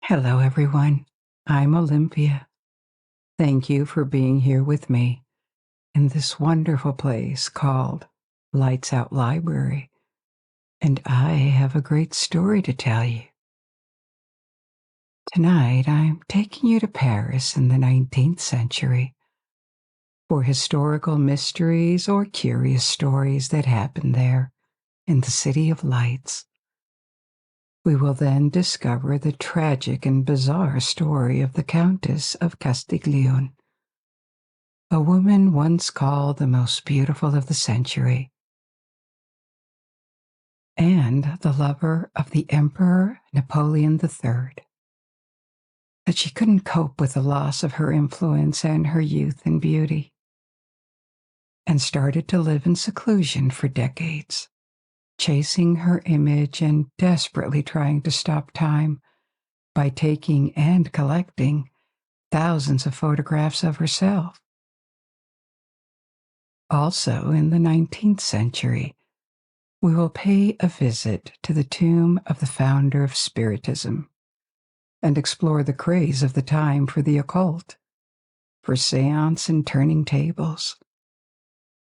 Hello, everyone. I'm Olympia. Thank you for being here with me in this wonderful place called Lights Out Library, and I have a great story to tell you. Tonight, I'm taking you to Paris in the 19th century for historical mysteries or curious stories that happened there in the City of Lights. We will then discover the tragic and bizarre story of the Countess of Castiglione, a woman once called the most beautiful of the century, and the lover of the Emperor Napoleon III. That she couldn't cope with the loss of her influence and her youth and beauty, and started to live in seclusion for decades, chasing her image and desperately trying to stop time by taking and collecting thousands of photographs of herself. Also, in the 19th century, we will pay a visit to the tomb of the founder of Spiritism and explore the craze of the time for the occult, for seance and turning tables.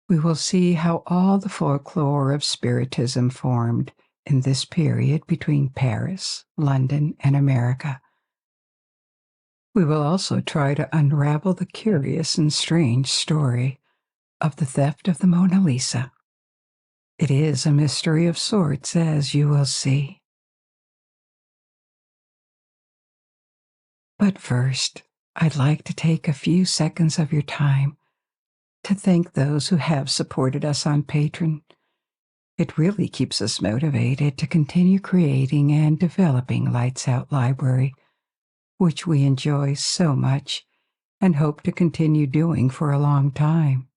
We will see how all the folklore of Spiritism formed in this period between Paris, London, and America. We will also try to unravel the curious and strange story of the theft of the Mona Lisa. It is a mystery of sorts, as you will see. But first, I'd like to take a few seconds of your time to thank those who have supported us on Patreon. It really keeps us motivated to continue creating and developing Lights Out Library, which we enjoy so much and hope to continue doing for a long time.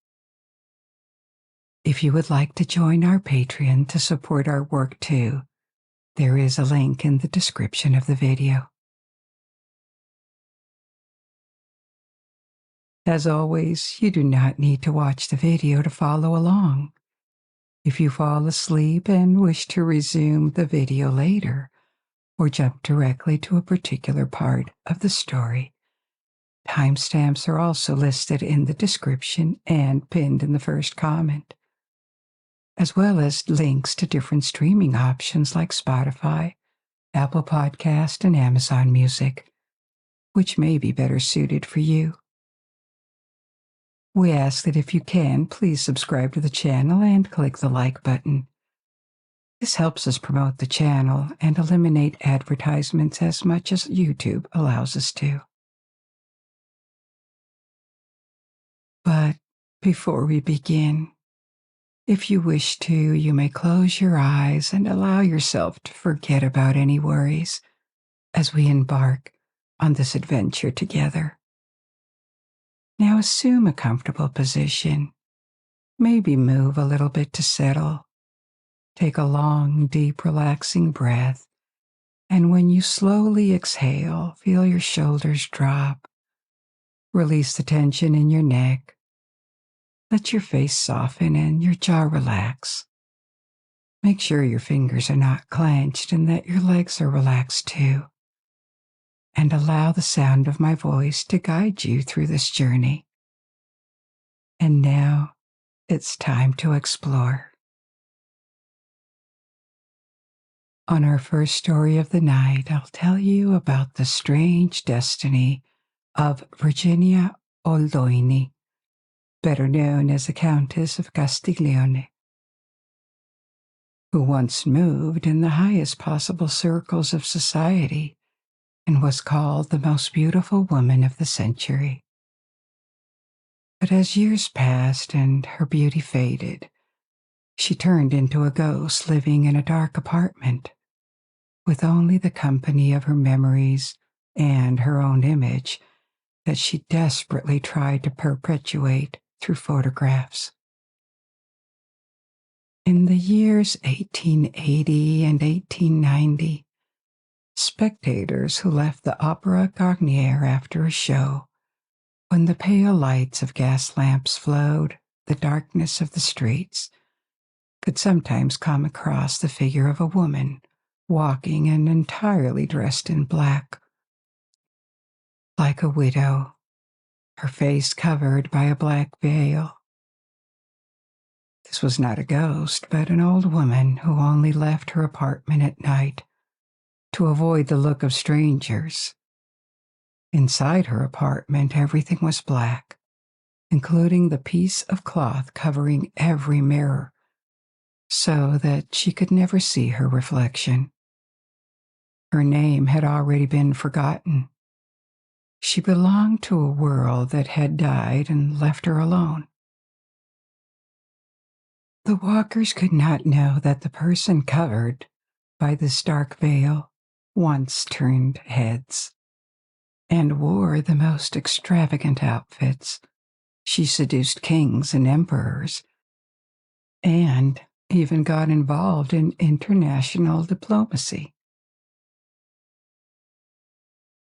If you would like to join our Patreon to support our work too, there is a link in the description of the video. As always, you do not need to watch the video to follow along. If you fall asleep and wish to resume the video later, or jump directly to a particular part of the story, timestamps are also listed in the description and pinned in the first comment, as well as links to different streaming options like Spotify, Apple Podcast, and Amazon Music, which may be better suited for you. We ask that if you can, please subscribe to the channel and click the like button. This helps us promote the channel and eliminate advertisements as much as YouTube allows us to. But before we begin, if you wish to, you may close your eyes and allow yourself to forget about any worries as we embark on this adventure together. Now assume a comfortable position. Maybe move a little bit to settle. Take a long, deep, relaxing breath, and when you slowly exhale, feel your shoulders drop. Release the tension in your neck. Let your face soften and your jaw relax. Make sure your fingers are not clenched and that your legs are relaxed too. And allow the sound of my voice to guide you through this journey. And now, it's time to explore. On our first story of the night, I'll tell you about the strange destiny of Virginia Oldoini, better known as the Countess of Castiglione, who once moved in the highest possible circles of society and was called the most beautiful woman of the century. But as years passed and her beauty faded, she turned into a ghost living in a dark apartment, with only the company of her memories and her own image that she desperately tried to perpetuate through photographs. In the years 1880 and 1890, spectators who left the Opera Garnier after a show, when the pale lights of gas lamps flowed the darkness of the streets, could sometimes come across the figure of a woman walking and entirely dressed in black like a widow, her face covered by a black veil. This was not a ghost, but an old woman who only left her apartment at night to avoid the look of strangers. Inside her apartment, everything was black, including the piece of cloth covering every mirror, so that she could never see her reflection. Her name had already been forgotten. She belonged to a world that had died and left her alone. The walkers could not know that the person covered by this dark veil once turned heads and wore the most extravagant outfits. She seduced kings and emperors, and even got involved in international diplomacy.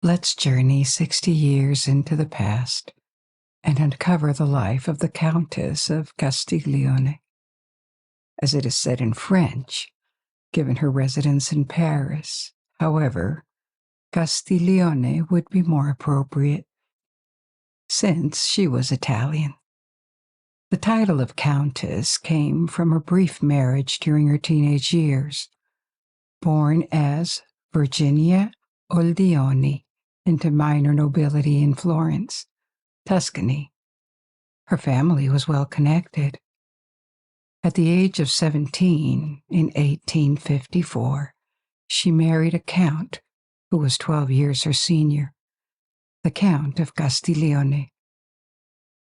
Let's journey 60 years into the past and uncover the life of the Countess of Castiglione. As it is said in French, given her residence in Paris. However, Castiglione would be more appropriate, since she was Italian. The title of Countess came from a brief marriage during her teenage years. Born as Virginia Oldioni into minor nobility in Florence, Tuscany, her family was well connected. At the age of 17, in 1854, she married a count who was 12 years her senior, the Count of Castiglione.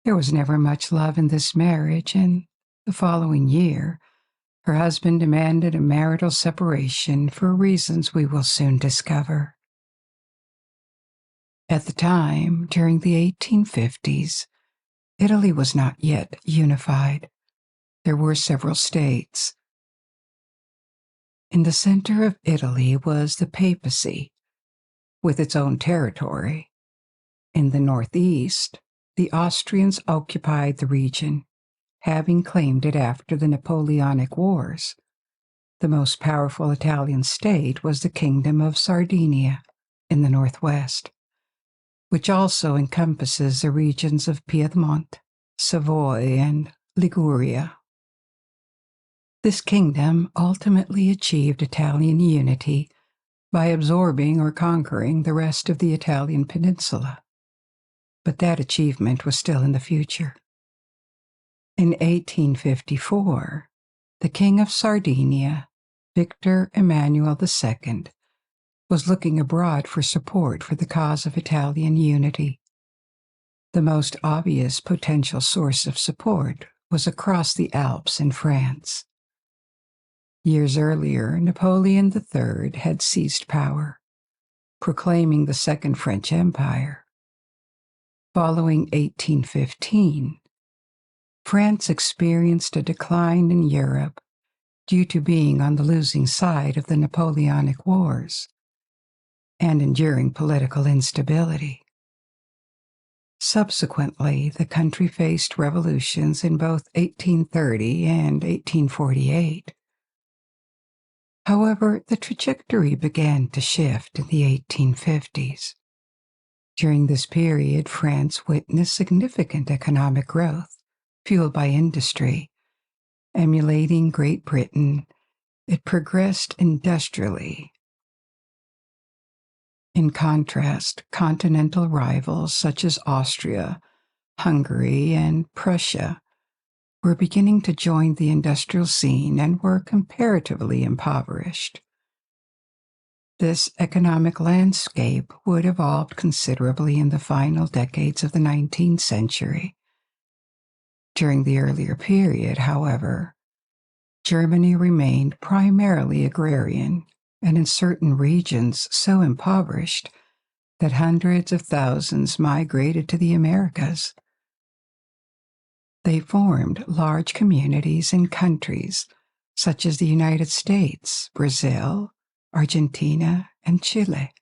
There was never much love in this marriage, and the following year, her husband demanded a marital separation for reasons we will soon discover. At the time, during the 1850s, Italy was not yet unified. There were several states. In the center of Italy was the papacy, with its own territory. In the northeast, the Austrians occupied the region, having claimed it after the Napoleonic Wars. The most powerful Italian state was the Kingdom of Sardinia in the northwest, which also encompasses the regions of Piedmont, Savoy, and Liguria. This kingdom ultimately achieved Italian unity by absorbing or conquering the rest of the Italian peninsula. But that achievement was still in the future. In 1854, the King of Sardinia, Victor Emmanuel II, was looking abroad for support for the cause of Italian unity. The most obvious potential source of support was across the Alps in France. Years earlier, Napoleon III had seized power, proclaiming the Second French Empire. Following 1815, France experienced a decline in Europe due to being on the losing side of the Napoleonic Wars and enduring political instability. Subsequently, the country faced revolutions in both 1830 and 1848. However, the trajectory began to shift in the 1850s. During this period, France witnessed significant economic growth, fueled by industry. Emulating Great Britain, it progressed industrially. In contrast, continental rivals such as Austria, Hungary, and Prussia were beginning to join the industrial scene and were comparatively impoverished. This economic landscape would evolve considerably in the final decades of the 19th century. During the earlier period, however, Germany remained primarily agrarian and in certain regions so impoverished that hundreds of thousands migrated to the Americas. They formed large communities in countries such as the United States, Brazil, Argentina, and Chile.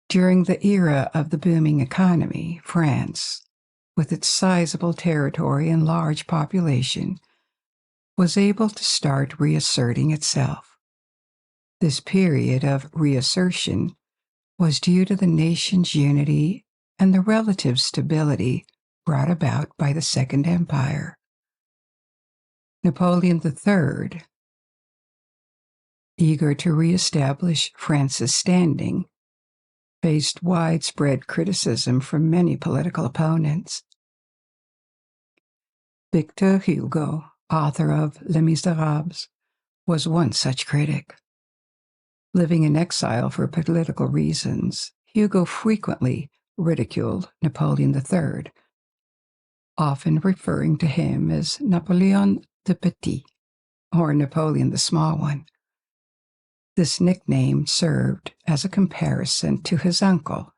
During the era of the booming economy, France, with its sizable territory and large population, was able to start reasserting itself. This period of reassertion was due to the nation's unity and the relative stability brought about by the Second Empire. Napoleon III, eager to reestablish France's standing, faced widespread criticism from many political opponents. Victor Hugo, author of Les Miserables, was one such critic. Living in exile for political reasons, Hugo frequently ridiculed Napoleon III, often referring to him as Napoléon the Petit, or Napoleon the Small One. This nickname served as a comparison to his uncle,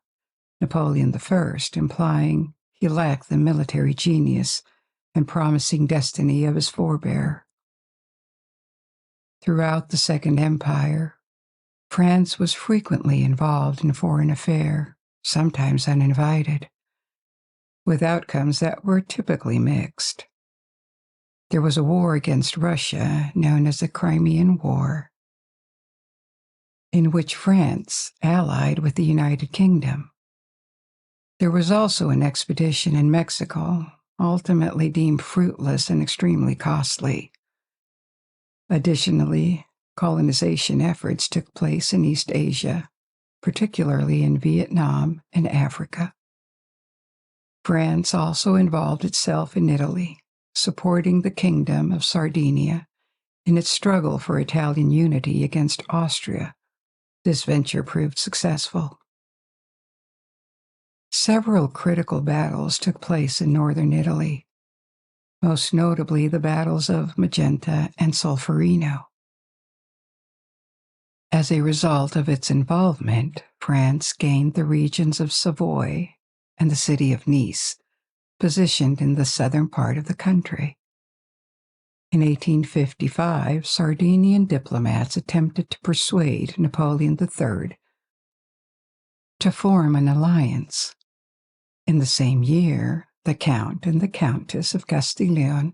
Napoleon I, implying he lacked the military genius and promising destiny of his forebear. Throughout the Second Empire, France was frequently involved in foreign affairs, sometimes uninvited, with outcomes that were typically mixed. There was a war against Russia known as the Crimean War, in which France allied with the United Kingdom. There was also an expedition in Mexico, ultimately deemed fruitless and extremely costly. Additionally, colonization efforts took place in East Asia, particularly in Vietnam and Africa. France also involved itself in Italy, supporting the Kingdom of Sardinia in its struggle for Italian unity against Austria. This venture proved successful. Several critical battles took place in northern Italy, most notably the battles of Magenta and Solferino. As a result of its involvement, France gained the regions of Savoy and the city of Nice, positioned in the southern part of the country. In 1855, Sardinian diplomats attempted to persuade Napoleon III to form an alliance. In the same year, the Count and the Countess of Castiglione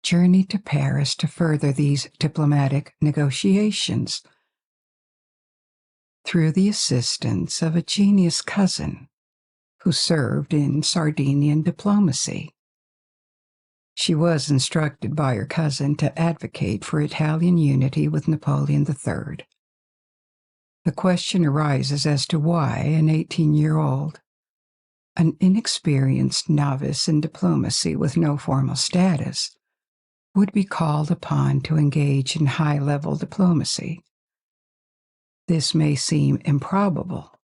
journeyed to Paris to further these diplomatic negotiations through the assistance of a genius cousin who served in Sardinian diplomacy. She was instructed by her cousin to advocate for Italian unity with Napoleon III. The question arises as to why an 18-year-old, an inexperienced novice in diplomacy with no formal status, would be called upon to engage in high-level diplomacy. This may seem improbable,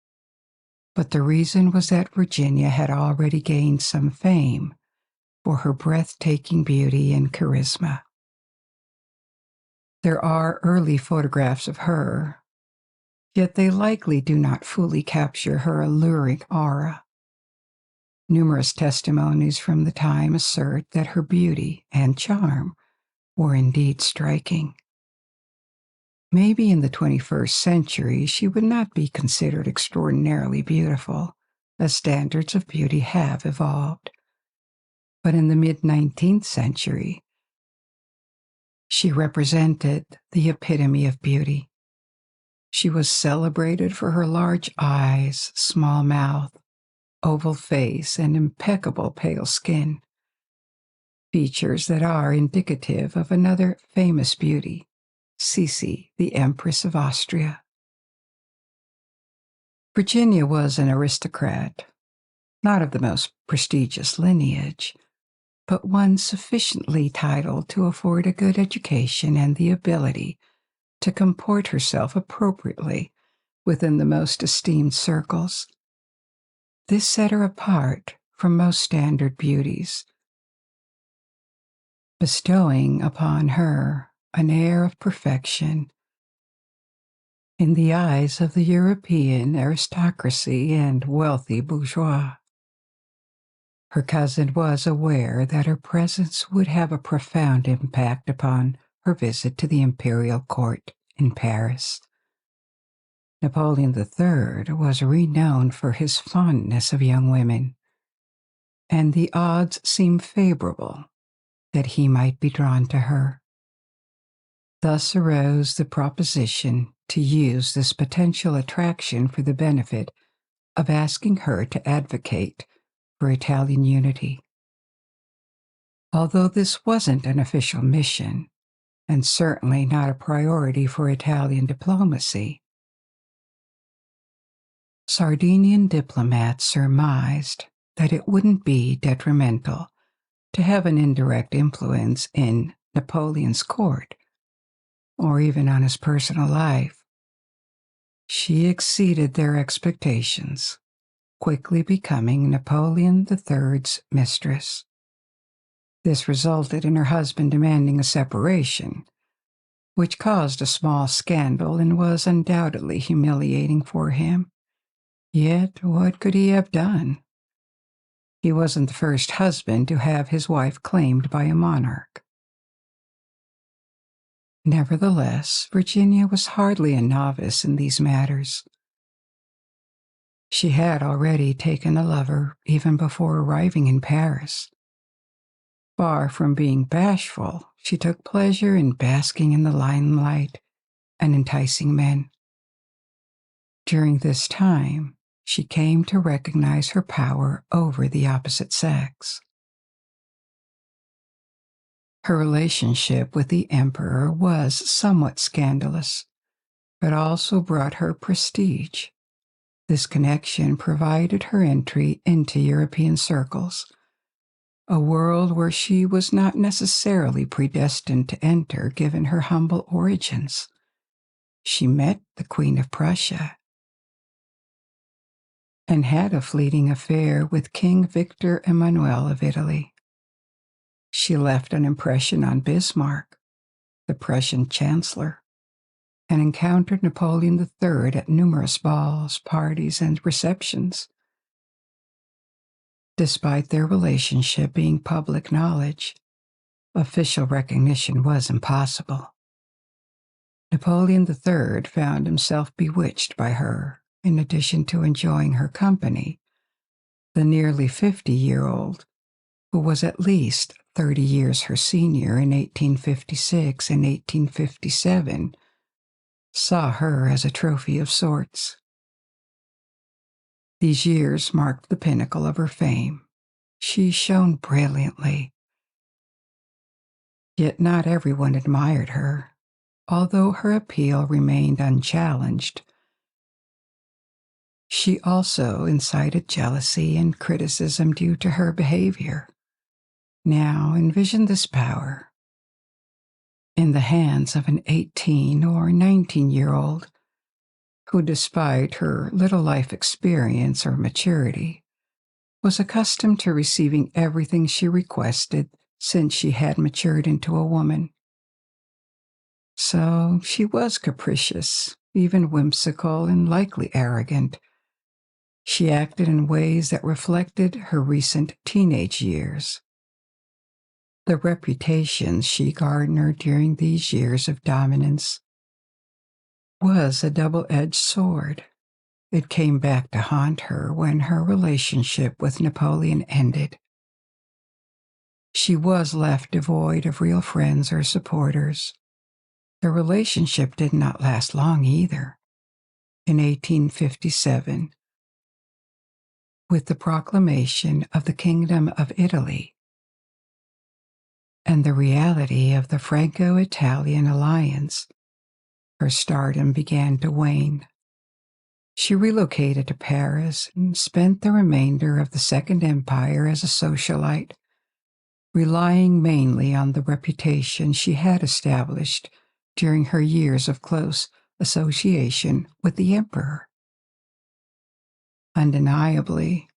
but the reason was that Virginia had already gained some fame for her breathtaking beauty and charisma. There are early photographs of her, yet they likely do not fully capture her alluring aura. Numerous testimonies from the time assert that her beauty and charm were indeed striking. Maybe in the 21st century she would not be considered extraordinarily beautiful, as standards of beauty have evolved. But in the mid-19th century, she represented the epitome of beauty. She was celebrated for her large eyes, small mouth, oval face, and impeccable pale skin, features that are indicative of another famous beauty, Sisi, the Empress of Austria. Virginia was an aristocrat, not of the most prestigious lineage, but one sufficiently titled to afford a good education and the ability to comport herself appropriately within the most esteemed circles. This set her apart from most standard beauties, bestowing upon her an air of perfection in the eyes of the European aristocracy and wealthy bourgeois. Her cousin was aware that her presence would have a profound impact upon her visit to the imperial court in Paris. Napoleon III was renowned for his fondness of young women, and the odds seemed favorable that he might be drawn to her. Thus arose the proposition to use this potential attraction for the benefit of asking her to advocate for Italian unity. Although this wasn't an official mission, and certainly not a priority for Italian diplomacy, Sardinian diplomats surmised that it wouldn't be detrimental to have an indirect influence in Napoleon's court, or even on his personal life. She exceeded their expectations, quickly becoming Napoleon III's mistress. This resulted in her husband demanding a separation, which caused a small scandal and was undoubtedly humiliating for him. Yet, what could he have done? He wasn't the first husband to have his wife claimed by a monarch. Nevertheless, Virginia was hardly a novice in these matters. She had already taken a lover even before arriving in Paris. Far from being bashful, she took pleasure in basking in the limelight and enticing men. During this time, she came to recognize her power over the opposite sex. Her relationship with the emperor was somewhat scandalous, but also brought her prestige. This connection provided her entry into European circles, a world where she was not necessarily predestined to enter given her humble origins. She met the Queen of Prussia and had a fleeting affair with King Victor Emmanuel of Italy. She left an impression on Bismarck, the Prussian chancellor, and encountered Napoleon III at numerous balls, parties, and receptions. Despite their relationship being public knowledge, official recognition was impossible. Napoleon III found himself bewitched by her. In addition to enjoying her company, the nearly 50-year-old, who was at least 30 years her senior in 1856 and 1857, saw her as a trophy of sorts. These years marked the pinnacle of her fame. She shone brilliantly. Yet not everyone admired her, although her appeal remained unchallenged. She also incited jealousy and criticism due to her behavior. Now envision this power in the hands of an 18 or 19-year-old who, despite her little life experience or maturity, was accustomed to receiving everything she requested since she had matured into a woman. So she was capricious, even whimsical, and likely arrogant. She acted in ways that reflected her recent teenage years. The reputation she garnered during these years of dominance was a double-edged sword. It came back to haunt her when her relationship with Napoleon ended. She was left devoid of real friends or supporters. The relationship did not last long either. In 1857, with the proclamation of the Kingdom of Italy and the reality of the Franco-Italian alliance, her stardom began to wane. She relocated to Paris and spent the remainder of the Second Empire as a socialite, relying mainly on the reputation she had established during her years of close association with the emperor. Undeniably,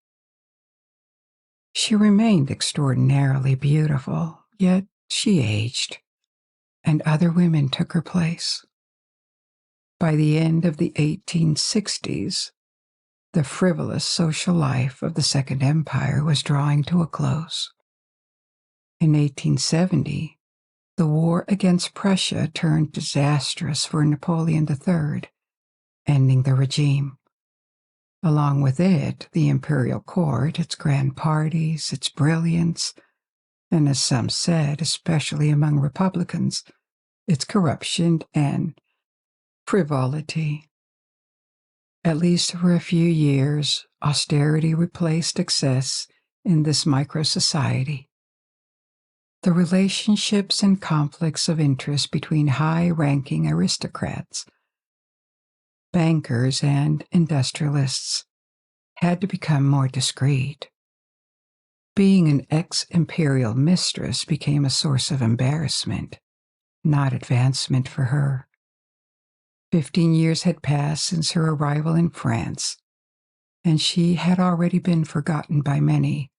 she remained extraordinarily beautiful, yet she aged, and other women took her place. By the end of the 1860s, the frivolous social life of the Second Empire was drawing to a close. In 1870, the war against Prussia turned disastrous for Napoleon III, ending the regime. Along with it, the imperial court, its grand parties, its brilliance, and as some said, especially among Republicans, its corruption and frivolity. At least for a few years, austerity replaced excess in this micro-society. The relationships and conflicts of interest between high-ranking aristocrats, bankers, and industrialists had to become more discreet. Being an ex-imperial mistress became a source of embarrassment, not advancement for her. 15 years had passed since her arrival in France, and she had already been forgotten by many,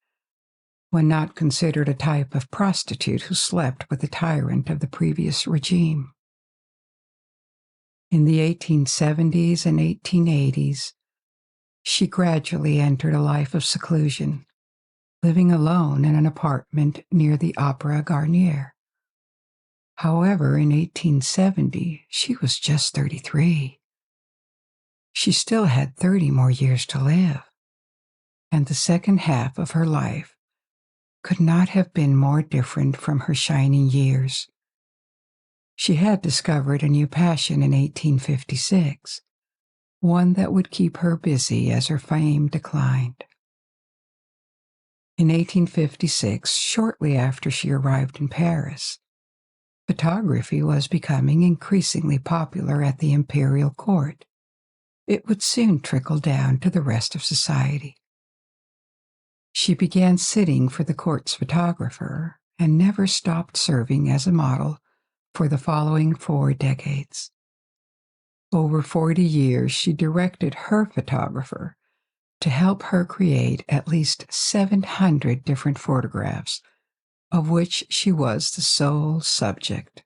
when not considered a type of prostitute who slept with the tyrant of the previous regime. In the 1870s and 1880s, she gradually entered a life of seclusion, living alone in an apartment near the Opera Garnier. However, in 1870, she was just 33. She still had 30 more years to live, and the second half of her life could not have been more different from her shining years. She had discovered a new passion in 1856, one that would keep her busy as her fame declined. In 1856, shortly after she arrived in Paris, photography was becoming increasingly popular at the imperial court. It would soon trickle down to the rest of society. She began sitting for the court's photographer and never stopped serving as a model for the following 4 decades. Over 40 years, she directed her photographer to help her create at least 700 different photographs, of which she was the sole subject.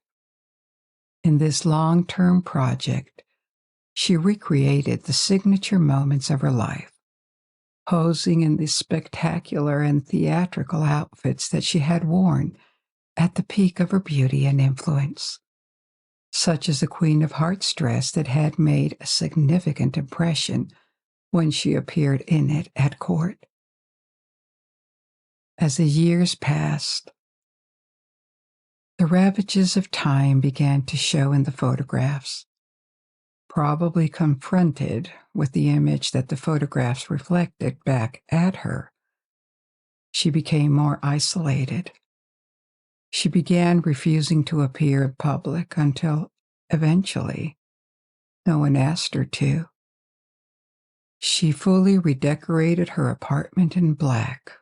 In this long-term project, she recreated the signature moments of her life, posing in the spectacular and theatrical outfits that she had worn at the peak of her beauty and influence, such as the Queen of Hearts dress that had made a significant impression when she appeared in it at court. As the years passed, the ravages of time began to show in the photographs. Probably confronted with the image that the photographs reflected back at her, she became more isolated. She began refusing to appear in public until, eventually, no one asked her to. She fully redecorated her apartment in black.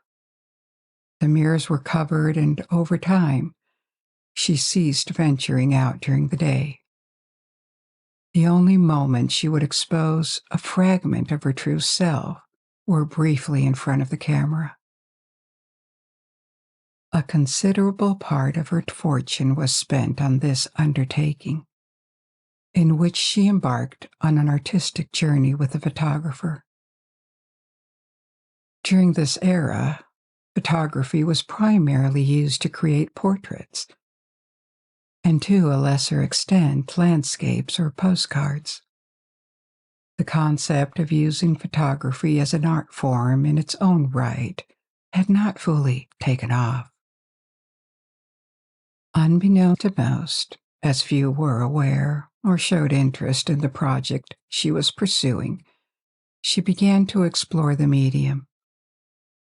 The mirrors were covered, and over time, she ceased venturing out during the day. The only moments she would expose a fragment of her true self were briefly in front of the camera. A considerable part of her fortune was spent on this undertaking, in which she embarked on an artistic journey with a photographer. During this era, photography was primarily used to create portraits, and to a lesser extent, landscapes or postcards. The concept of using photography as an art form in its own right had not fully taken off. Unbeknownst to most, as few were aware or showed interest in the project she was pursuing, she began to explore the medium.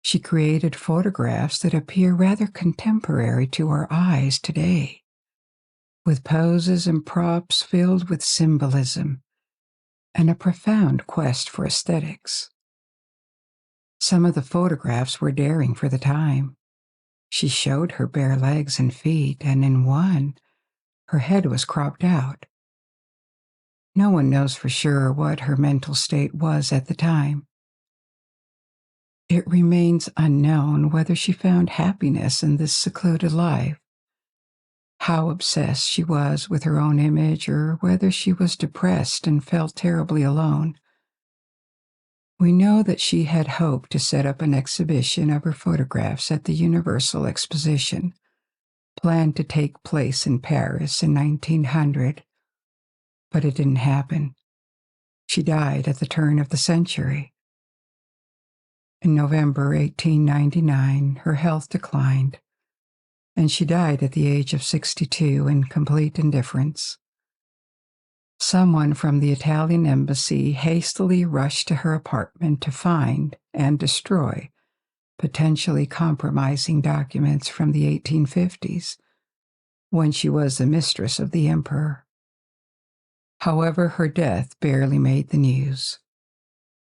She created photographs that appear rather contemporary to our eyes today, with poses and props filled with symbolism and a profound quest for aesthetics. Some of the photographs were daring for the time. She showed her bare legs and feet, and in one, her head was cropped out. No one knows for sure what her mental state was at the time. It remains unknown whether she found happiness in this secluded life, how obsessed she was with her own image, or whether she was depressed and felt terribly alone. We know that she had hoped to set up an exhibition of her photographs at the Universal Exposition, planned to take place in Paris in 1900, but it didn't happen. She died at the turn of the century. In November 1899, her health declined, and she died at the age of 62 in complete indifference. Someone from the Italian embassy hastily rushed to her apartment to find and destroy potentially compromising documents from the 1850s, when she was the mistress of the emperor. However, her death barely made the news.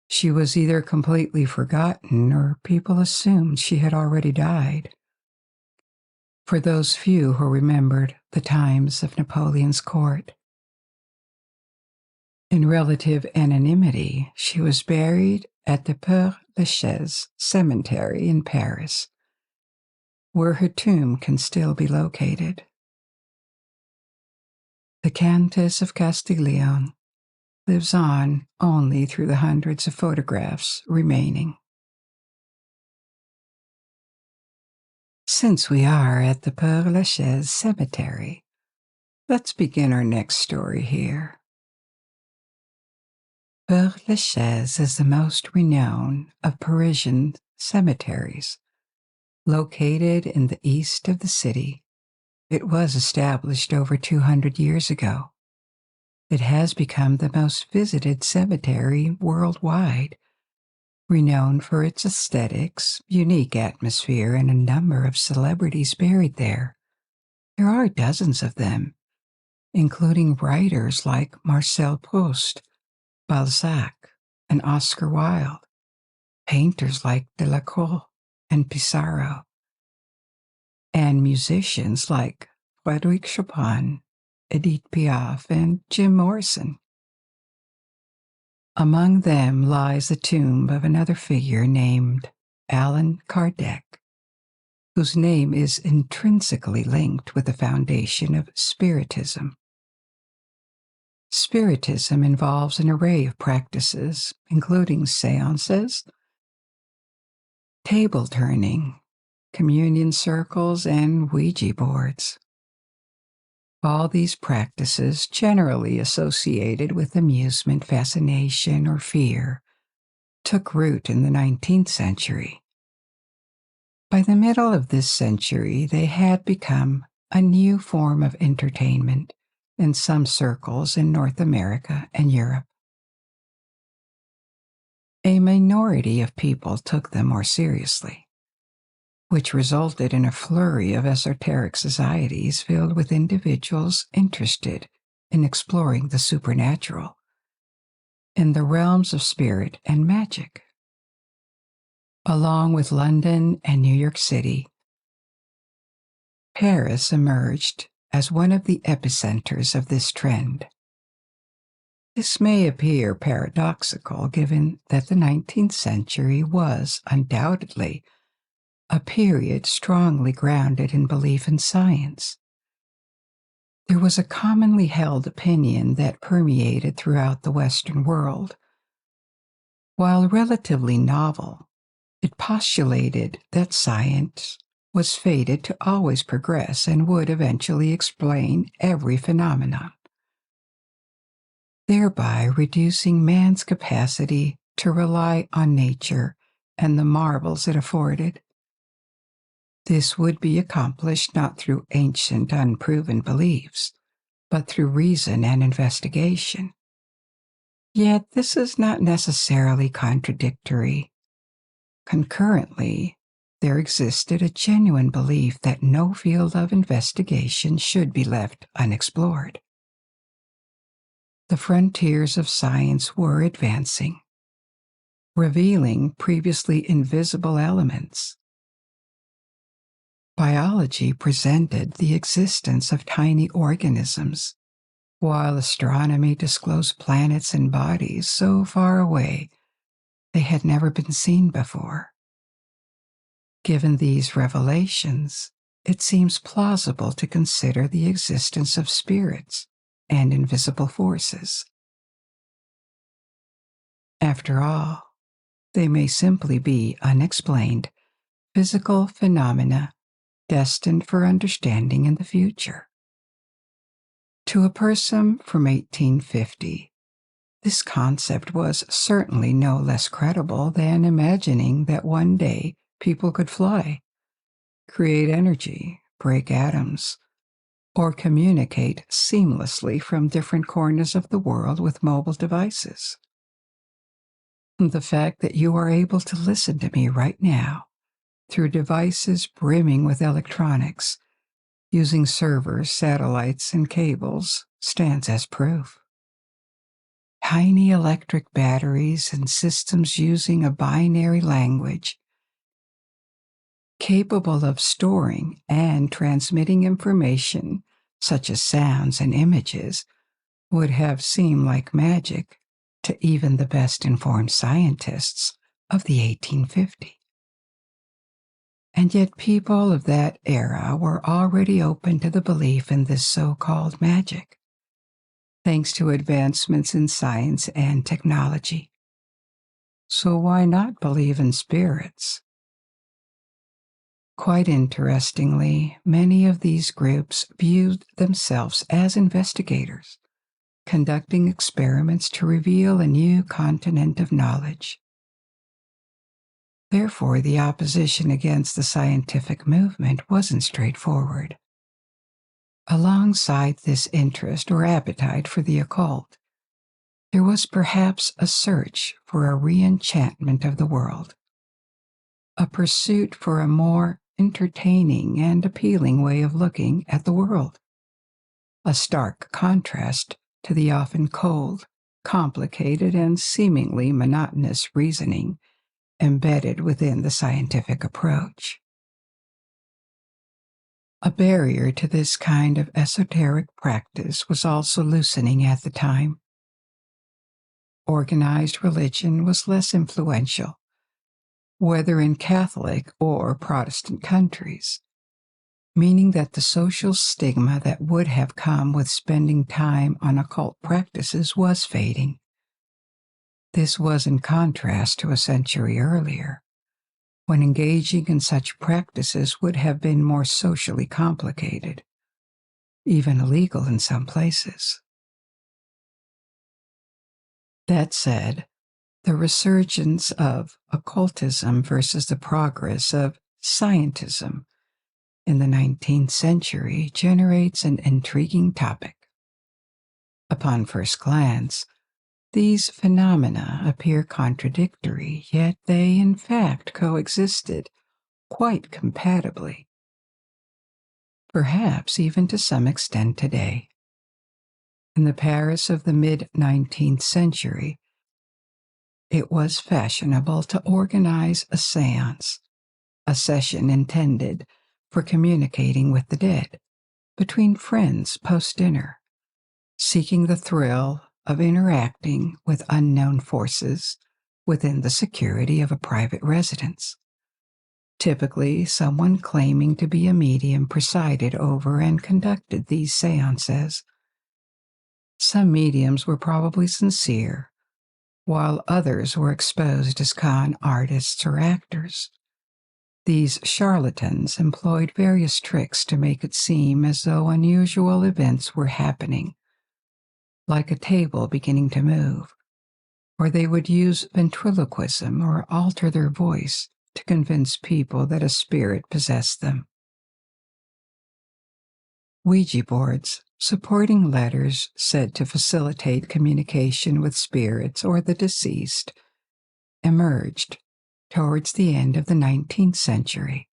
She was either completely forgotten or people assumed she had already died. For those few who remembered the times of Napoleon's court, in relative anonymity, she was buried at the Puedes cemetery in Paris, where her tomb can still be located. The Countess of Castiglione lives on only through the hundreds of photographs remaining. Since we are at the Puedes cemetery, let's begin our next story here. Puedes is the most renowned of Parisian cemeteries. Located in the east of the city, it was established over 200 years ago. It has become the most visited cemetery worldwide, renowned for its aesthetics, unique atmosphere, and a number of celebrities buried there. There are dozens of them, including writers like Marcel Proust, Balzac, and Oscar Wilde, painters like Delacroix and Pissarro, and musicians like Frédéric Chopin, Edith Piaf, and Jim Morrison. Among them lies the tomb of another figure named Allan Kardec, whose name is intrinsically linked with the foundation of Spiritism. Spiritism involves an array of practices, including seances, table turning, communion circles, and Ouija boards. All these practices, generally associated with amusement, fascination, or fear, took root in the 19th century. By the middle of this century, they had become a new form of entertainment in some circles in North America and Europe. A minority of people took them more seriously, which resulted in a flurry of esoteric societies filled with individuals interested in exploring the supernatural in the realms of spirit and magic. Along with London and New York City, Paris emerged as one of the epicenters of this trend. This may appear paradoxical given that the 19th century was undoubtedly a period strongly grounded in belief in science. There was a commonly held opinion that permeated throughout the Western world. While relatively novel, it postulated that science was fated to always progress and would eventually explain every phenomenon, thereby reducing man's capacity to rely on nature and the marvels it afforded. This would be accomplished not through ancient, unproven beliefs, but through reason and investigation. Yet this is not necessarily contradictory. Concurrently, there existed a genuine belief that no field of investigation should be left unexplored. The frontiers of science were advancing, revealing previously invisible elements. Biology presented the existence of tiny organisms, while astronomy disclosed planets and bodies so far away they had never been seen before. Given these revelations, it seems plausible to consider the existence of spirits and invisible forces. After all, they may simply be unexplained physical phenomena destined for understanding in the future. To a person from 1850, this concept was certainly no less credible than imagining that one day people could fly, create energy, break atoms or communicate seamlessly from different corners of the world with mobile devices. The fact that you are able to listen to me right now through devices brimming with electronics, using servers, satellites, and cables, stands as proof. Tiny electric batteries and systems using a binary language capable of storing and transmitting information such as sounds and images would have seemed like magic to even the best informed scientists of the 1850s. And yet people of that era were already open to the belief in this so-called magic, thanks to advancements in science and technology. So why not believe in spirits? Quite interestingly, many of these groups viewed themselves as investigators, conducting experiments to reveal a new continent of knowledge. Therefore, the opposition against the scientific movement wasn't straightforward. Alongside this interest or appetite for the occult, there was perhaps a search for a re-enchantment of the world, a pursuit for a more entertaining and appealing way of looking at the world, a stark contrast to the often cold, complicated, and seemingly monotonous reasoning embedded within the scientific approach. A barrier to this kind of esoteric practice was also loosening at the time. Organized religion was less influential, whether in Catholic or Protestant countries, meaning that the social stigma that would have come with spending time on occult practices was fading. This was in contrast to a century earlier, when engaging in such practices would have been more socially complicated, even illegal in some places. That said, the resurgence of occultism versus the progress of scientism in the 19th century generates an intriguing topic. Upon first glance, these phenomena appear contradictory, yet they in fact coexisted quite compatibly, perhaps even to some extent today. In the Paris of the mid-19th century, it was fashionable to organize a séance, a session intended for communicating with the dead, between friends post-dinner, seeking the thrill of interacting with unknown forces within the security of a private residence. Typically, someone claiming to be a medium presided over and conducted these séances. Some mediums were probably sincere, while others were exposed as con artists or actors. These charlatans employed various tricks to make it seem as though unusual events were happening, like a table beginning to move, or they would use ventriloquism or alter their voice to convince people that a spirit possessed them. Ouija boards, supporting letters said to facilitate communication with spirits or the deceased, emerged towards the end of the 19th century.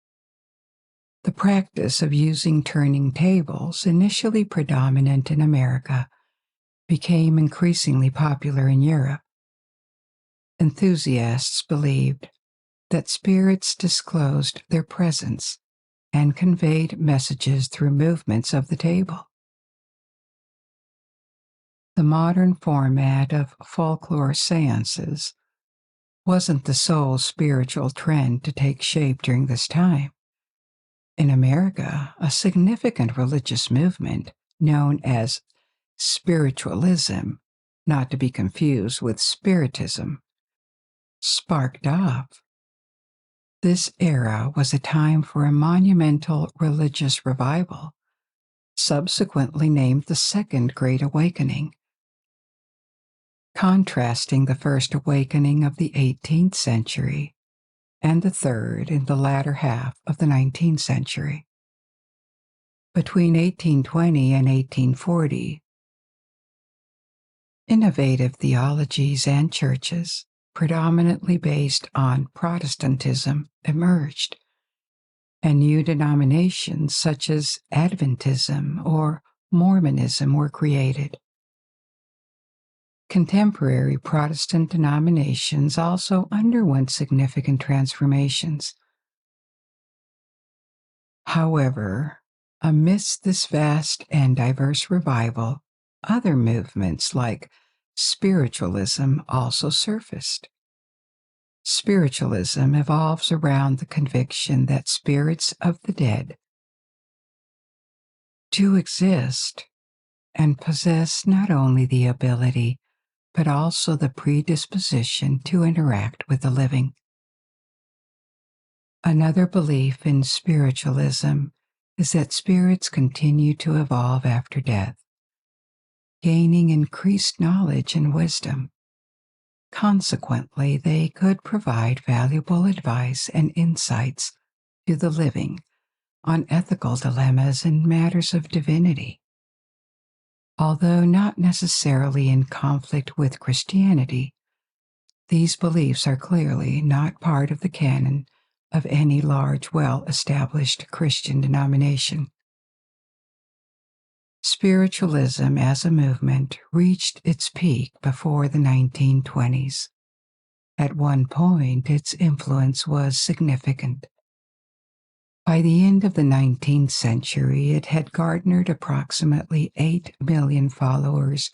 The practice of using turning tables, initially predominant in America, became increasingly popular in Europe. Enthusiasts believed that spirits disclosed their presence and conveyed messages through movements of the table. The modern format of folklore seances wasn't the sole spiritual trend to take shape during this time. In America, a significant religious movement known as spiritualism, not to be confused with spiritism, sparked off. This era was a time for a monumental religious revival, subsequently named the Second Great Awakening, contrasting the First Awakening of the 18th century and the third in the latter half of the 19th century. Between 1820 and 1840, innovative theologies and churches, predominantly based on Protestantism, emerged, and new denominations such as Adventism or Mormonism were created. Contemporary Protestant denominations also underwent significant transformations. However, amidst this vast and diverse revival, other movements like spiritualism also surfaced. Spiritualism evolves around the conviction that spirits of the dead do exist and possess not only the ability but also the predisposition to interact with the living. Another belief in spiritualism is that spirits continue to evolve after death, gaining increased knowledge and wisdom. Consequently, they could provide valuable advice and insights to the living on ethical dilemmas and matters of divinity. Although not necessarily in conflict with Christianity, these beliefs are clearly not part of the canon of any large, well-established Christian denomination. Spiritualism as a movement reached its peak before the 1920s. At one point, its influence was significant. By the end of the 19th century, it had garnered approximately 8 million followers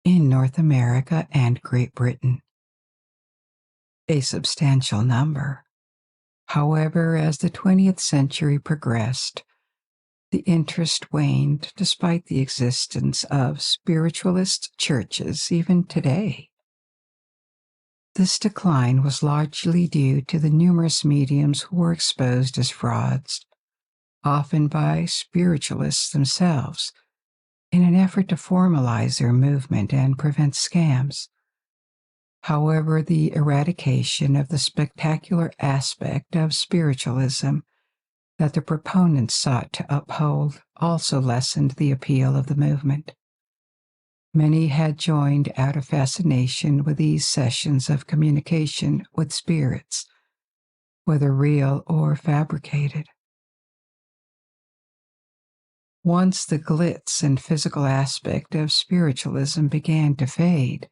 in North America and Great Britain. A substantial number. However, as the 20th century progressed, the interest waned despite the existence of spiritualist churches even today. This decline was largely due to the numerous mediums who were exposed as frauds, often by spiritualists themselves, in an effort to formalize their movement and prevent scams. However, the eradication of the spectacular aspect of spiritualism that the proponents sought to uphold also lessened the appeal of the movement. Many had joined out of fascination with these sessions of communication with spirits, whether real or fabricated. Once the glitz and physical aspect of spiritualism began to fade,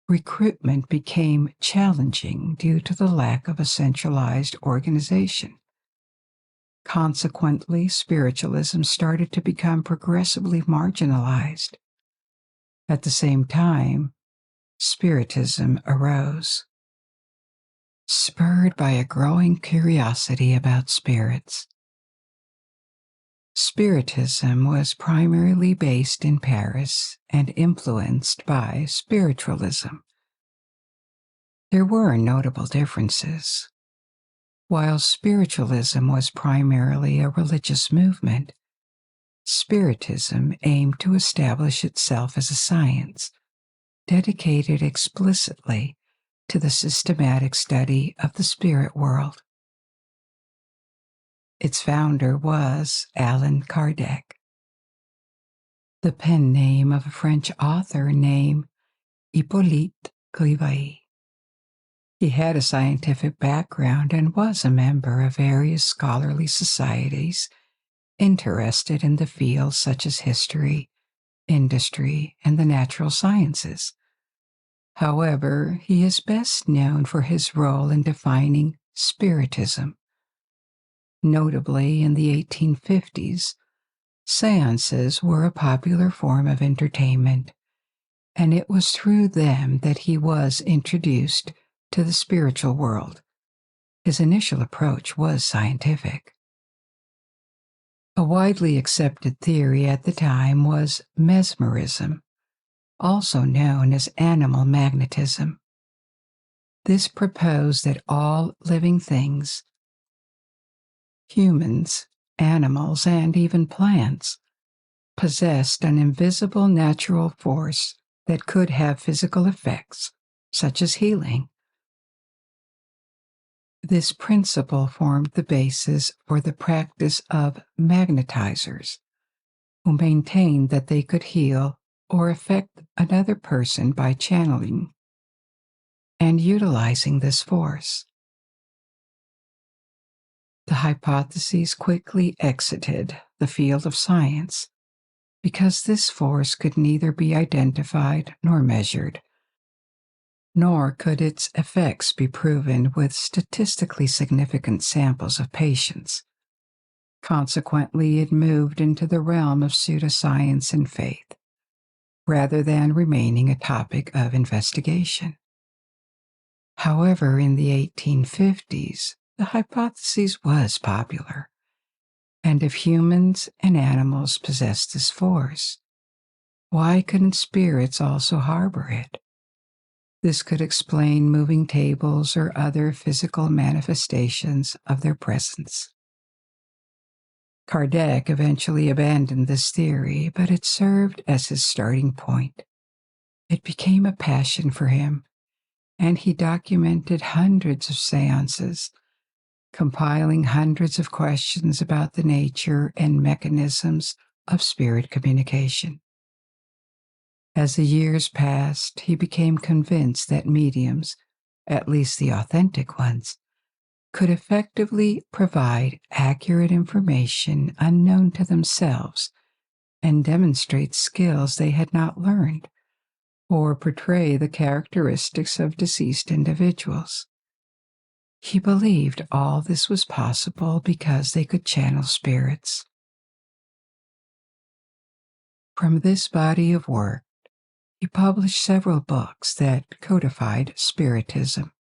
recruitment became challenging due to the lack of a centralized organization. Consequently, spiritualism started to become progressively marginalized. At the same time, Spiritism arose, spurred by a growing curiosity about spirits. Spiritism was primarily based in Paris and influenced by spiritualism. There were notable differences. While spiritualism was primarily a religious movement, Spiritism aimed to establish itself as a science, dedicated explicitly to the systematic study of the spirit world. Its founder was Allan Kardec, the pen name of a French author named Hippolyte Crivaille. He had a scientific background and was a member of various scholarly societies interested in the fields such as history, industry, and the natural sciences. However, he is best known for his role in defining Spiritism. Notably, in the 1850s, seances were a popular form of entertainment, and it was through them that he was introduced to the spiritual world. His initial approach was scientific. A widely accepted theory at the time was mesmerism, also known as animal magnetism. This proposed that all living things, humans, animals, and even plants, possessed an invisible natural force that could have physical effects, such as healing. This principle formed the basis for the practice of magnetizers, who maintained that they could heal or affect another person by channeling and utilizing this force. The hypotheses quickly exited the field of science because this force could neither be identified nor measured, nor could its effects be proven with statistically significant samples of patients. Consequently, it moved into the realm of pseudoscience and faith, rather than remaining a topic of investigation. However, in the 1850s, the hypothesis was popular, and if humans and animals possessed this force, why couldn't spirits also harbor it? This could explain moving tables or other physical manifestations of their presence. Kardec eventually abandoned this theory, but it served as his starting point. It became a passion for him, and he documented hundreds of seances, compiling hundreds of questions about the nature and mechanisms of spirit communication. As the years passed, he became convinced that mediums, at least the authentic ones, could effectively provide accurate information unknown to themselves and demonstrate skills they had not learned, or portray the characteristics of deceased individuals. He believed all this was possible because they could channel spirits. From this body of work, he published several books that codified Spiritism.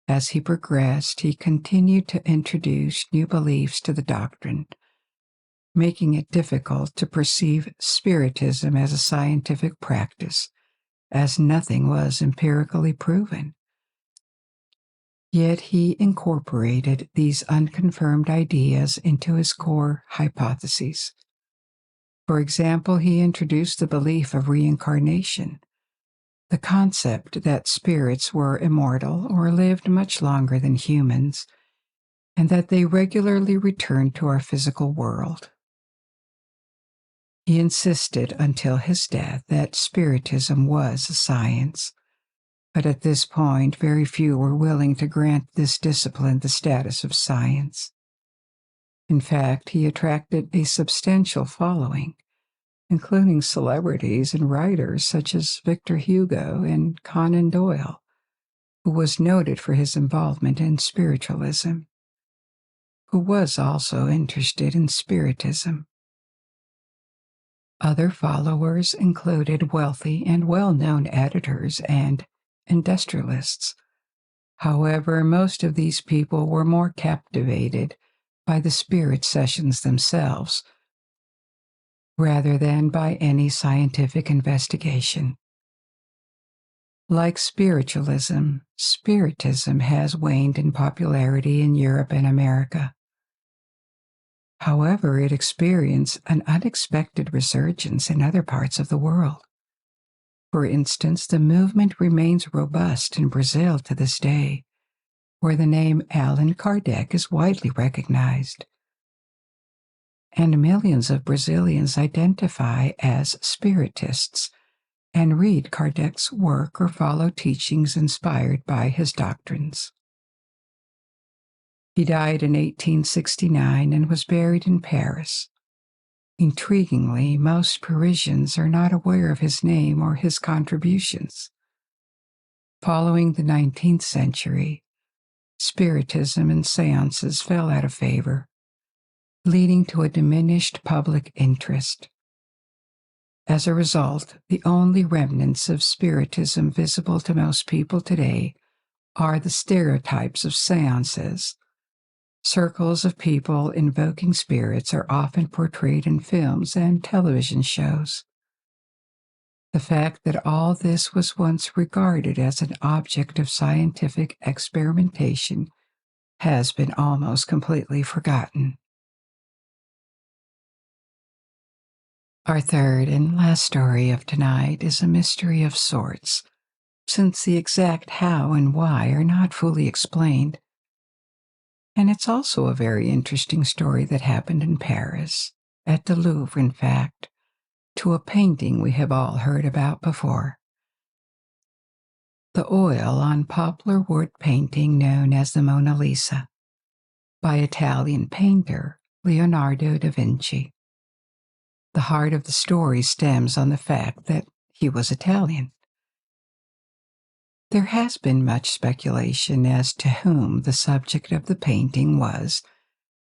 As he progressed, he continued to introduce new beliefs to the doctrine, making it difficult to perceive Spiritism as a scientific practice, as nothing was empirically proven. Yet he incorporated these unconfirmed ideas into his core hypotheses. For example, he introduced the belief of reincarnation, the concept that spirits were immortal or lived much longer than humans, and that they regularly returned to our physical world. He insisted until his death that Spiritism was a science, but at this point very few were willing to grant this discipline the status of science. In fact, he attracted a substantial following, including celebrities and writers such as Victor Hugo and Conan Doyle, who was noted for his involvement in spiritualism, who was also interested in Spiritism. Other followers included wealthy and well-known editors and industrialists. However, most of these people were more captivated by the spirit sessions themselves, rather than by any scientific investigation. Like spiritualism, Spiritism has waned in popularity in Europe and America. However, it experienced an unexpected resurgence in other parts of the world. For instance, the movement remains robust in Brazil to this day, where the name Allan Kardec is widely recognized. And millions of Brazilians identify as Spiritists and read Kardec's work or follow teachings inspired by his doctrines. He died in 1869 and was buried in Paris. Intriguingly, most Parisians are not aware of his name or his contributions. Following the 19th century, Spiritism and seances fell out of favor, leading to a diminished public interest. As a result, the only remnants of Spiritism visible to most people today are the stereotypes of seances. Circles of people invoking spirits are often portrayed in films and television shows. The fact that all this was once regarded as an object of scientific experimentation has been almost completely forgotten. Our third and last story of tonight is a mystery of sorts, since the exact how and why are not fully explained. And it's also a very interesting story that happened in Paris, at the Louvre, in fact, to a painting we have all heard about before. The oil on poplar wood painting known as the Mona Lisa, by Italian painter Leonardo da Vinci. The heart of the story stems on the fact that he was Italian. There has been much speculation as to whom the subject of the painting was,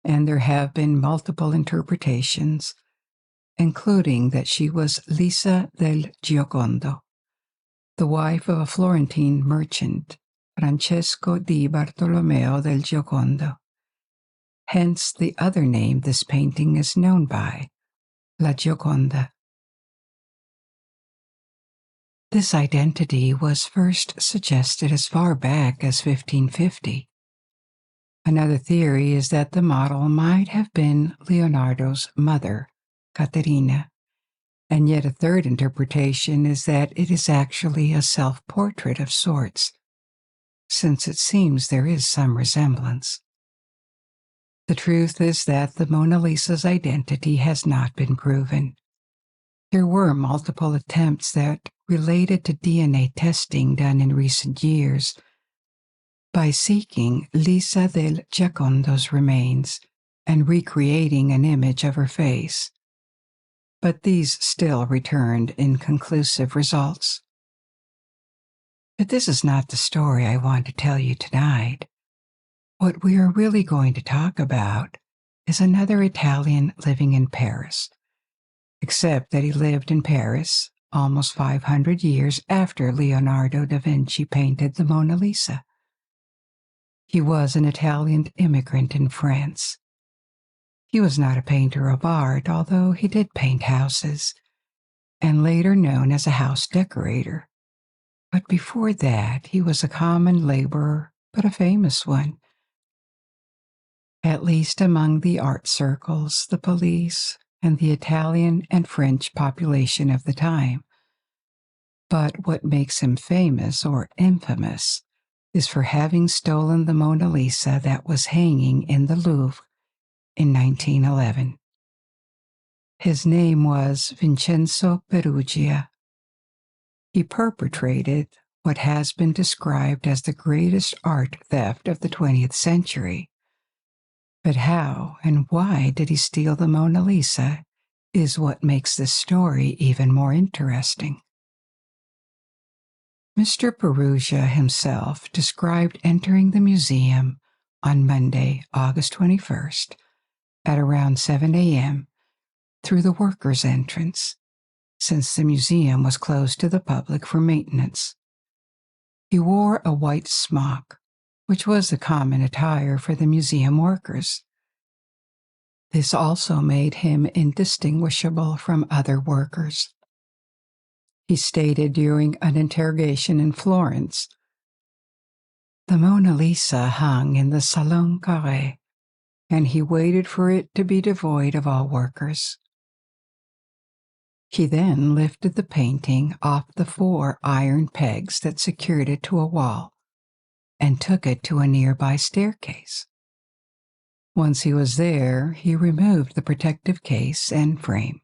and there have been multiple interpretations, including that she was Lisa del Giocondo, the wife of a Florentine merchant, Francesco di Bartolomeo del Giocondo. Hence the other name this painting is known by, La Gioconda. This identity was first suggested as far back as 1550. Another theory is that the model might have been Leonardo's mother, Caterina, and yet a third interpretation is that it is actually a self-portrait of sorts, since it seems there is some resemblance. The truth is that the Mona Lisa's identity has not been proven. There were multiple attempts that related to DNA testing done in recent years by seeking Lisa del Giocondo's remains and recreating an image of her face, but these still returned inconclusive results. But this is not the story I want to tell you tonight. What we are really going to talk about is another Italian living in Paris, except that he lived in Paris almost 500 years after Leonardo da Vinci painted the Mona Lisa. He was an Italian immigrant in France. He was not a painter of art, although he did paint houses, and later known as a house decorator. But before that, he was a common laborer, but a famous one, at least among the art circles, the police, and the Italian and French population of the time. But what makes him famous or infamous is for having stolen the Mona Lisa that was hanging in the Louvre in 1911. His name was Vincenzo Perugia. He perpetrated what has been described as the greatest art theft of the 20th century. But how and why did he steal the Mona Lisa is what makes this story even more interesting. Mr. Perugia himself described entering the museum on Monday, August 21st, at around 7 a.m. through the workers' entrance, since the museum was closed to the public for maintenance. He wore a white smock, which was the common attire for the museum workers. This also made him indistinguishable from other workers. He stated during an interrogation in Florence, "The Mona Lisa hung in the Salon Carré, and he waited for it to be devoid of all workers." He then lifted the painting off the 4 iron pegs that secured it to a wall and took it to a nearby staircase. Once he was there, he removed the protective case and frame.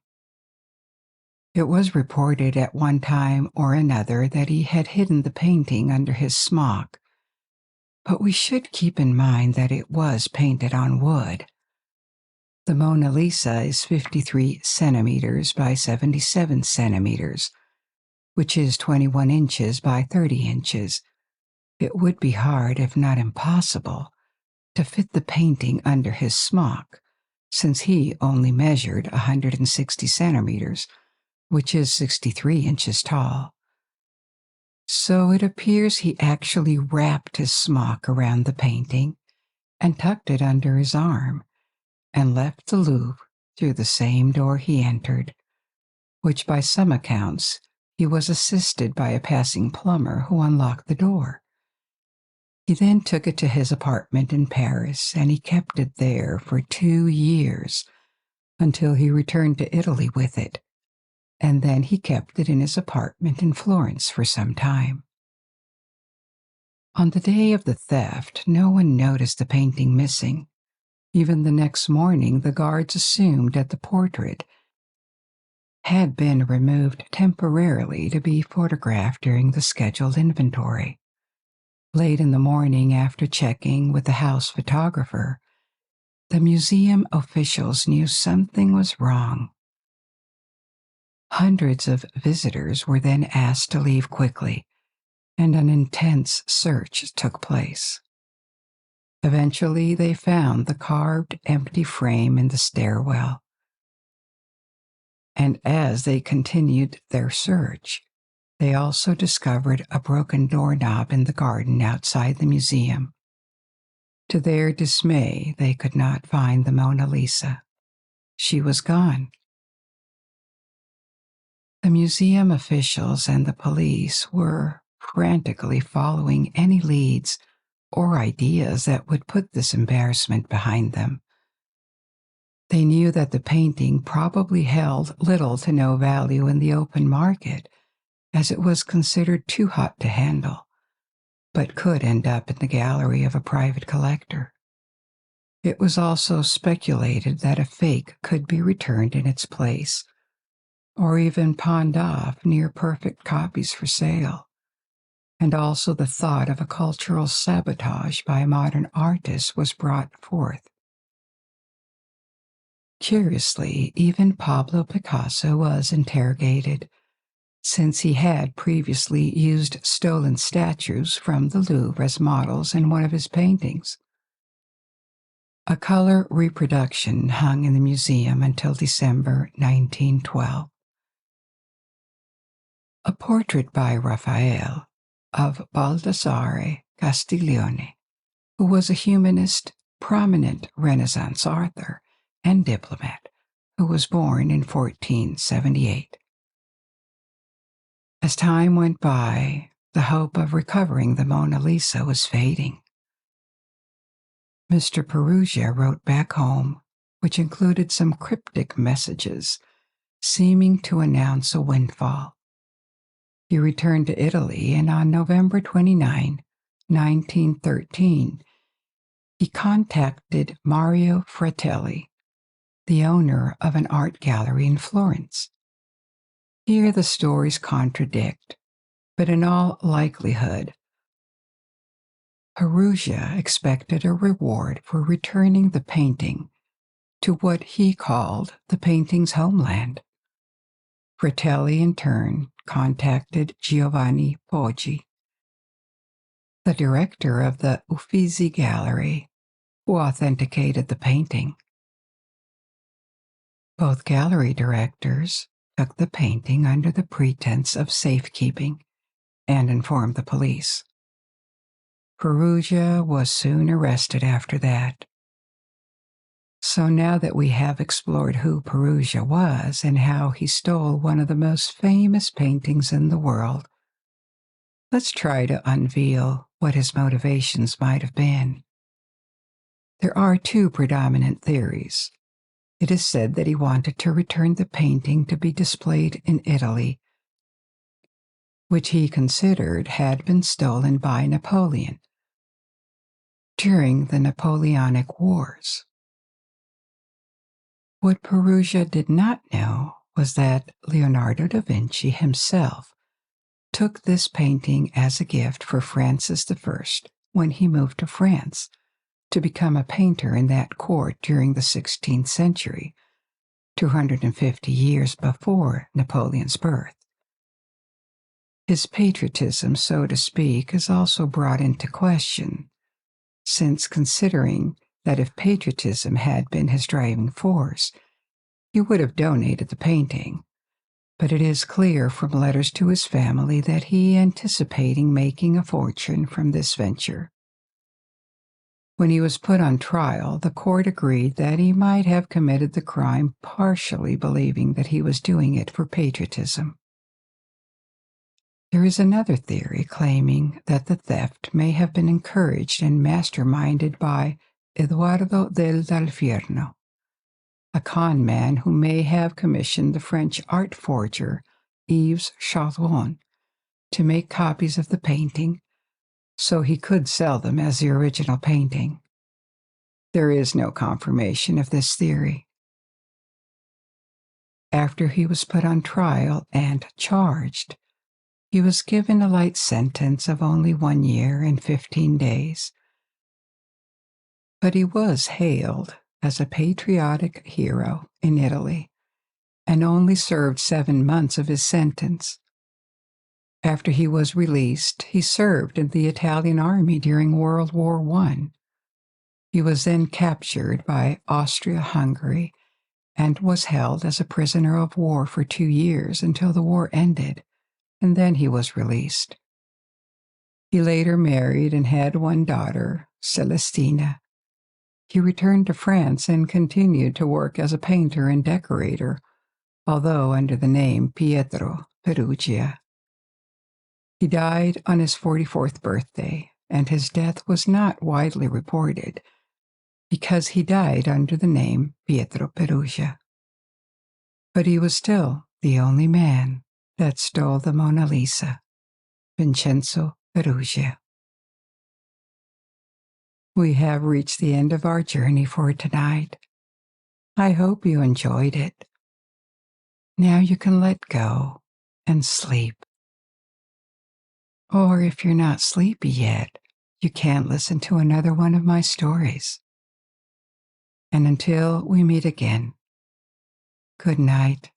It was reported at one time or another that he had hidden the painting under his smock, but we should keep in mind that it was painted on wood. The Mona Lisa is 53 centimeters by 77 centimeters, which is 21 inches by 30 inches. It would be hard, if not impossible, to fit the painting under his smock, since he only measured 160 centimeters, which is 63 inches tall. So it appears he actually wrapped his smock around the painting and tucked it under his arm, and left the Louvre through the same door he entered, which by some accounts he was assisted by a passing plumber who unlocked the door. He then took it to his apartment in Paris, and he kept it there for 2 years until he returned to Italy with it, and then he kept it in his apartment in Florence for some time. On the day of the theft, no one noticed the painting missing. Even the next morning, the guards assumed that the portrait had been removed temporarily to be photographed during the scheduled inventory. Late in the morning, after checking with the house photographer, the museum officials knew something was wrong. Hundreds of visitors were then asked to leave quickly, and an intense search took place. Eventually, they found the carved empty frame in the stairwell. And as they continued their search, they also discovered a broken doorknob in the garden outside the museum. To their dismay, they could not find the Mona Lisa. She was gone. The museum officials and the police were frantically following any leads or ideas that would put this embarrassment behind them. They knew that the painting probably held little to no value in the open market, as it was considered too hot to handle, but could end up in the gallery of a private collector. It was also speculated that a fake could be returned in its place, or even pawned off near perfect copies for sale. And also the thought of a cultural sabotage by modern artists was brought forth. Curiously, even Pablo Picasso was interrogated, since he had previously used stolen statues from the Louvre as models in one of his paintings. A color reproduction hung in the museum until December 1912. A portrait by Raphael of Baldassare Castiglione, who was a humanist, prominent Renaissance author, and diplomat, who was born in 1478. As time went by, the hope of recovering the Mona Lisa was fading. Mr. Perugia wrote back home, which included some cryptic messages seeming to announce a windfall. He returned to Italy, and on November 29, 1913, he contacted Mario Fratelli, the owner of an art gallery in Florence. Here the stories contradict, but in all likelihood, Perugia expected a reward for returning the painting to what he called the painting's homeland. Fratelli, in turn, contacted Giovanni Poggi, the director of the Uffizi Gallery, who authenticated the painting. Both gallery directors took the painting under the pretense of safekeeping and informed the police. Perugia was soon arrested after that. So now that we have explored who Perugia was and how he stole one of the most famous paintings in the world, let's try to unveil what his motivations might have been. There are two predominant theories. It is said that he wanted to return the painting to be displayed in Italy, which he considered had been stolen by Napoleon during the Napoleonic Wars. What Perugia did not know was that Leonardo da Vinci himself took this painting as a gift for Francis I when he moved to France to become a painter in that court during the 16th century, 250 years before Napoleon's birth. His patriotism, so to speak, is also brought into question, since considering that if patriotism had been his driving force, he would have donated the painting. But it is clear from letters to his family that he anticipating making a fortune from this venture. When he was put on trial, the court agreed that he might have committed the crime partially believing that he was doing it for patriotism. There is another theory claiming that the theft may have been encouraged and masterminded by Eduardo del Dalfierno, a con man who may have commissioned the French art forger Yves Chaudron to make copies of the painting so he could sell them as the original painting. There is no confirmation of this theory. After he was put on trial and charged, he was given a light sentence of only 1 year and 15 days. But he was hailed as a patriotic hero in Italy and only served 7 months of his sentence. After he was released, he served in the Italian army during World War I. He was then captured by Austria-Hungary and was held as a prisoner of war for 2 years until the war ended, and then he was released. He later married and had 1 daughter, Celestina. He returned to France and continued to work as a painter and decorator, although under the name Pietro Perugia. He died on his 44th birthday, and his death was not widely reported because he died under the name Pietro Perugia. But he was still the only man that stole the Mona Lisa, Vincenzo Perugia. We have reached the end of our journey for tonight. I hope you enjoyed it. Now you can let go and sleep. Or if you're not sleepy yet, you can't listen to another one of my stories. And until we meet again, good night.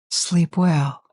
Sleep well.